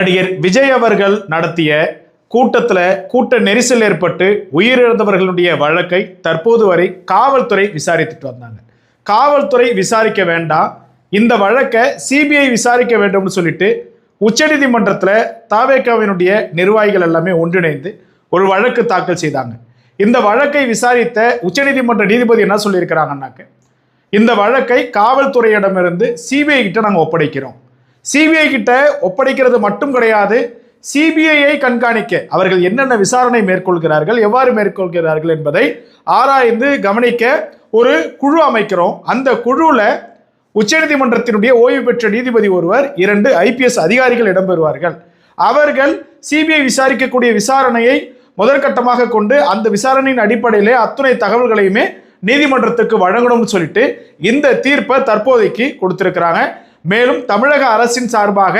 நடிகர் விஜய் அவர்கள் நடத்திய கூட்ட நெரிசல் ஏற்பட்டு உயிரிழந்தவர்களுடைய வழக்கை தற்போது வரை காவல்துறை விசாரித்துட்டு வந்தாங்க. காவல்துறை விசாரிக்க வேண்டாம், இந்த வழக்கை சிபிஐ விசாரிக்க வேண்டும்னு சொல்லிட்டு உச்சநீதிமன்றத்தில் தாவேகாவினுடைய நிர்வாகிகள் எல்லாமே ஒன்றிணைந்து ஒரு வழக்கு தாக்கல் செய்தாங்க. இந்த வழக்கை விசாரித்த உச்சநீதிமன்ற நீதிபதி என்ன சொல்லியிருக்கிறாங்கன்னாக்க, இந்த வழக்கை காவல்துறையிடமிருந்து சிபிஐ கிட்ட நாங்கள் ஒப்படைக்கிறோம். சிபிஐ கிட்ட ஒப்படைக்கிறது மட்டும் கிடையாது, சிபிஐயை கண்காணிக்க அவர்கள் என்னென்ன விசாரணை மேற்கொள்கிறார்கள், எவ்வாறு மேற்கொள்கிறார்கள் என்பதை ஆராய்ந்து கவனிக்க ஒரு குழு அமைக்கிறோம். அந்த குழுவில் உச்சநீதிமன்றத்தினுடைய ஓய்வு பெற்ற நீதிபதி ஒருவர், 2 IPS அதிகாரிகள் இடம்பெறுவார்கள். அவர்கள் சிபிஐ விசாரிக்கக்கூடிய விசாரணையை முதற்கட்டமாக கொண்டு அந்த விசாரணையின் அடிப்படையிலே அத்துணை தகவல்களையுமே நீதிமன்றத்துக்கு வழங்கணும்னு சொல்லிட்டு இந்த தீர்ப்பை தற்போதைக்கு கொடுத்திருக்கிறாங்க. மேலும் தமிழக அரசின் சார்பாக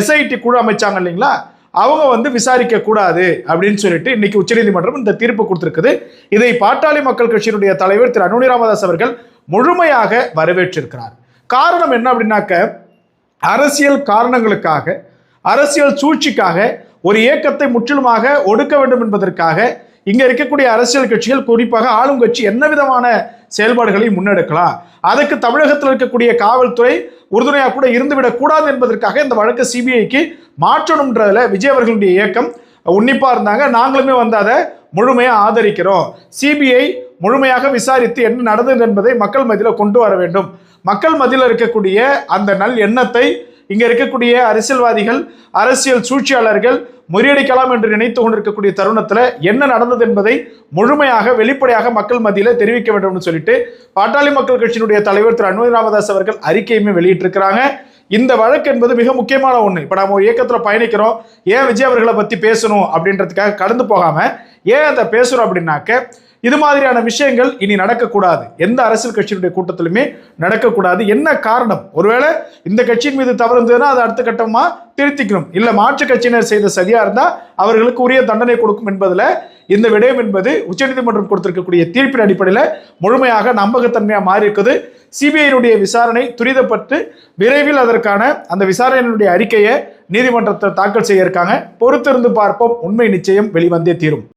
SIT குழு அமைச்சாங்க இல்லைங்களா, அவங்க விசாரிக்க கூடாது அப்படின்னு சொல்லிட்டு இன்னைக்கு உச்சநீதிமன்றம் இந்த தீர்ப்பு கொடுத்திருக்குது. இதை பாட்டாளி மக்கள் கட்சியினுடைய தலைவர் திரு அன்புமணி ராமதாஸ் அவர்கள் முழுமையாக வரவேற்றிருக்கிறார். காரணம் என்ன அப்படின்னாக்க, அரசியல் காரணங்களுக்காக, அரசியல் சூழ்ச்சிக்காக ஒரு இயக்கத்தை முற்றிலுமாக ஒடுக்க வேண்டும் என்பதற்காக இங்க இருக்கக்கூடிய அரசியல் கட்சிகள், குறிப்பாக ஆளும் கட்சி என்ன விதமான செயல்பாடுகளை முன்னெடுக்கலாம், அதுக்கு தமிழகத்தில் இருக்கக்கூடிய காவல்துறை உறுதுணையாக கூட இருந்துவிடக் கூடாது என்பதற்காக இந்த வழக்கு சிபிஐக்கு மாற்றணும்ன்றதுல விஜய் அவர்களுடைய இயக்கம் உன்னிப்பா இருந்தாங்க. நாங்களுமே அதை முழுமையாக ஆதரிக்கிறோம். சிபிஐ முழுமையாக விசாரித்து என்ன நடந்தது என்பதை மக்கள் மத்தியில் கொண்டு வர வேண்டும். மக்கள் மத்தியில் இருக்கக்கூடிய அந்த நல் எண்ணத்தை இங்க இருக்கக்கூடிய அரசியல்வாதிகள், அரசியல் சூழ்ச்சியாளர்கள் முறியடிக்கலாம் என்று நினைத்து கொண்டிருக்கக்கூடிய தருணத்தில் என்ன நடந்தது என்பதை முழுமையாக வெளிப்படையாக மக்கள் மத்தியில் தெரிவிக்க வேண்டும் என்று சொல்லிட்டு பாட்டாளி மக்கள் கட்சியினுடைய தலைவர் திரு அன்புமணி ராமதாஸ் அவர்கள் அறிக்கையுமே வெளியிட்டிருக்கிறாங்க. இந்த வழக்கு என்பது மிக முக்கியமான ஒன்று. இப்போ நம்ம ஒரு இயக்கத்தில் பயணிக்கிறோம், ஏன் விஜய் அவர்களை பற்றி பேசணும் அப்படின்றதுக்காக கடந்து போகாம ஏன் அதை பேசுகிறோம் அப்படின்னாக்க, இது மாதிரியான விஷயங்கள் இனி நடக்கக்கூடாது, எந்த அரசியல் கட்சியினுடைய கூட்டத்திலுமே நடக்கக்கூடாது. என்ன காரணம்? ஒருவேளை இந்த கட்சியின் மீது தவறு இருந்ததுன்னா அதை அடுத்த கட்டமா திருத்திக்கணும், இல்லை மாற்று கட்சியினர் செய்த சரியா இருந்தால் அவர்களுக்கு உரிய தண்டனை கொடுக்கும் என்பதில் இந்த விடயம் என்பது உச்சநீதிமன்றம் கொடுத்திருக்கக்கூடிய தீர்ப்பின் அடிப்படையில் முழுமையாக நம்பகத்தன்மையாக மாறி இருக்குது. சிபிஐனுடைய விசாரணை துரிதப்பட்டு விரைவில் அதற்கான அந்த விசாரணையினுடைய அறிக்கையை நீதிமன்றத்தை தாக்கல் செய்ய இருக்காங்க. பொறுத்திருந்து பார்ப்போம், உண்மை நிச்சயம் வெளிவந்தே தீரும்.